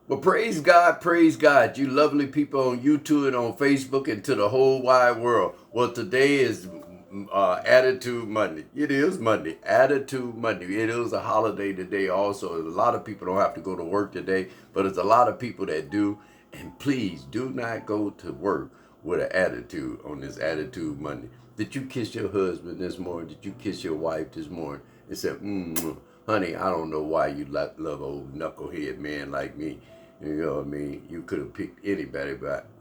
Well, praise God, you lovely people on YouTube and on Facebook and to the whole wide world. Well, today is Attitude Monday. It is Monday, Attitude Monday. It is a holiday today also. A lot of people don't have to go to work today, but there's a lot of people that do. And please do not go to work with an attitude on this Attitude Monday. Did you kiss your husband this morning? Did you kiss your wife this morning? And said, honey, I don't know why you love old knucklehead man like me. You know what I mean? You could have picked anybody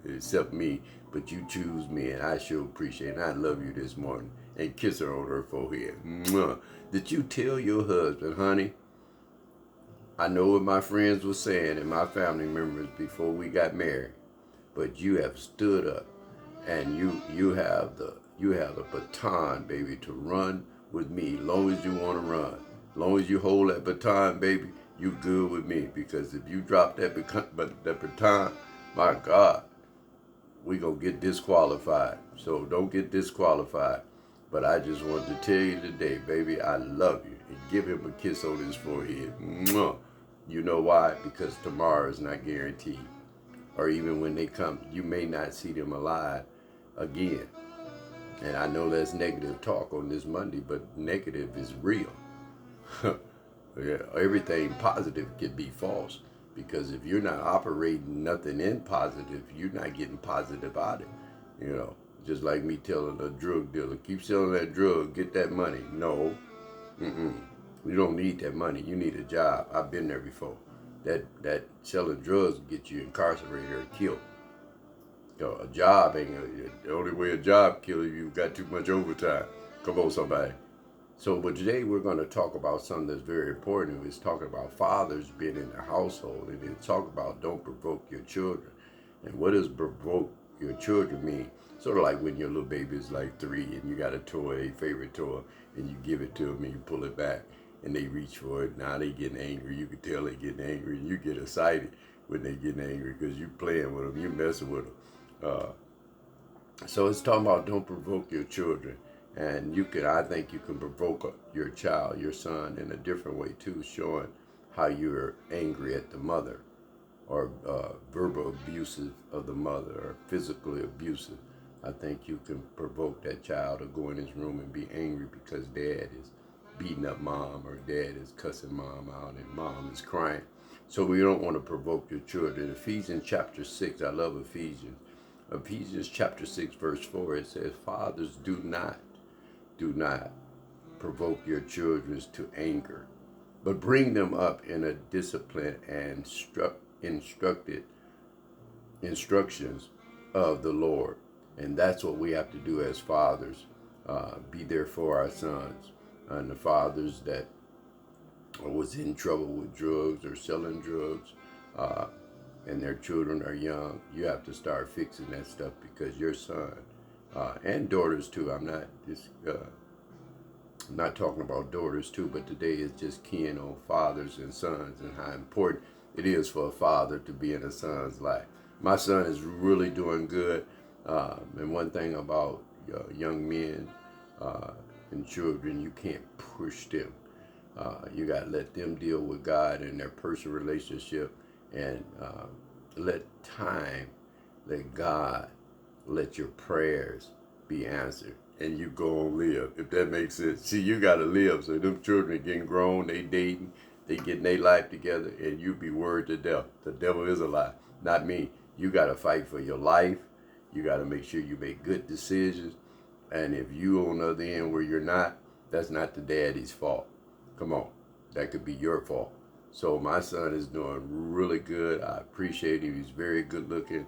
except me, but you choose me, and I sure appreciate it. And I love you this morning. And kiss her on her forehead. Mwah. Did you tell your husband, honey? I know what my friends were saying and my family members before we got married, but you have stood up, and you have the baton, baby, to run with me. Long as you want to run, long as you hold that baton, baby, you good with me. Because if you drop that baton, my God, we gonna get disqualified. So don't get disqualified. But I just wanted to tell you today, baby, I love you, and give him a kiss on his forehead. Mwah. You know why? Because tomorrow is not guaranteed. Or even when they come, you may not see them alive again. And I know that's negative talk on this Monday, but negative is real. Yeah, everything positive can be false, because if you're not operating nothing in positive, you're not getting positive out of it. You know, just like me telling a drug dealer, keep selling that drug, get that money. No, you don't need that money. You need a job. I've been there before. That selling drugs will get you incarcerated or killed. You know, a job ain't the only way a job kills you. You've got too much overtime. Come on, somebody. So, but today we're going to talk about something that's very important. It's talking about fathers being in the household, and it's talk about don't provoke your children. And what does provoke your children mean? Sort of like when your little baby is like 3 and you got a toy, a favorite toy, and you give it to them and you pull it back and they reach for it. Now they getting angry. You can tell they getting angry, and you get excited when they getting angry because you playing with them, you messing with them. So it's talking about don't provoke your children. And I think you can provoke your child, your son, in a different way too, showing how you're angry at the mother, or verbal abusive of the mother, or physically abusive. I think you can provoke that child to go in his room and be angry because dad is beating up mom, or dad is cussing mom out and mom is crying. So we don't want to provoke your children. Ephesians chapter 6, I love Ephesians. Ephesians chapter 6 verse 4, it says, fathers, do not provoke your children to anger, but bring them up in a disciplined and instructed instructions of the Lord. And that's what we have to do as fathers. Be there for our sons. And the fathers that was in trouble with drugs or selling drugs, and their children are young, you have to start fixing that stuff, because your son, and daughters too. I'm not talking about daughters too, but today is just keying on fathers and sons, and how important it is for a father to be in a son's life. My son is really doing good. And one thing about young men and children, you can't push them. You got to let them deal with God and their personal relationship, and let God, let your prayers be answered, and you go and live, if that makes sense. See, you got to live. So them children are getting grown, they dating, they getting their life together, and you be worried to death. The devil is a lie, not me. You got to fight for your life. You got to make sure you make good decisions. And if you on the other end where you're not, that's not the daddy's fault. Come on, that could be your fault. So my son is doing really good. I appreciate him. He's very good looking.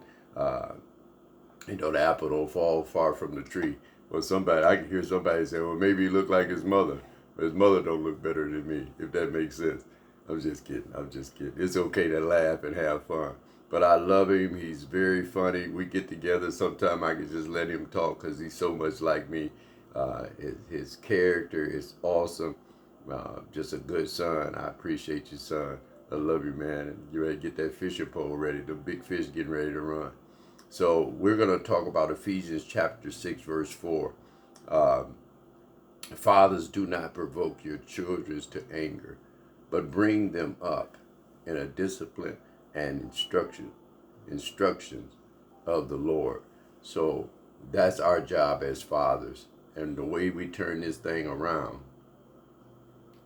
The apple don't fall far from the tree. Well, I can hear somebody say, well, maybe he look like his mother. But his mother don't look better than me, if that makes sense. I'm just kidding. It's okay to laugh and have fun. But I love him. He's very funny. We get together. Sometime I can just let him talk because he's so much like me. His character is awesome. Just a good son. I appreciate you, son. I love you, man. And you ready to get that fishing pole ready. The big fish getting ready to run. So we're going to talk about Ephesians chapter 6, verse 4. Fathers, do not provoke your children to anger, but bring them up in a disciplined and instructions of the Lord. So that's our job as fathers. And the way we turn this thing around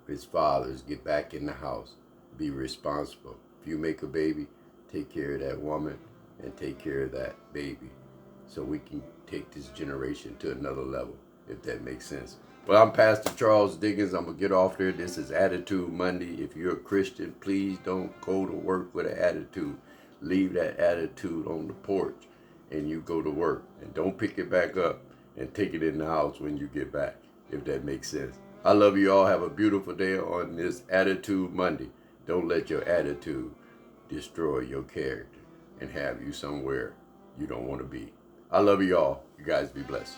is fathers get back in the house, be responsible. If you make a baby, take care of that woman and take care of that baby, so we can take this generation to another level, if that makes sense. Well, I'm Pastor Charles Diggins. I'm going to get off there. This is Attitude Monday. If you're a Christian, please don't go to work with an attitude. Leave that attitude on the porch and you go to work. And don't pick it back up and take it in the house when you get back, if that makes sense. I love you all. Have a beautiful day on this Attitude Monday. Don't let your attitude destroy your character and have you somewhere you don't want to be. I love you all. You guys be blessed.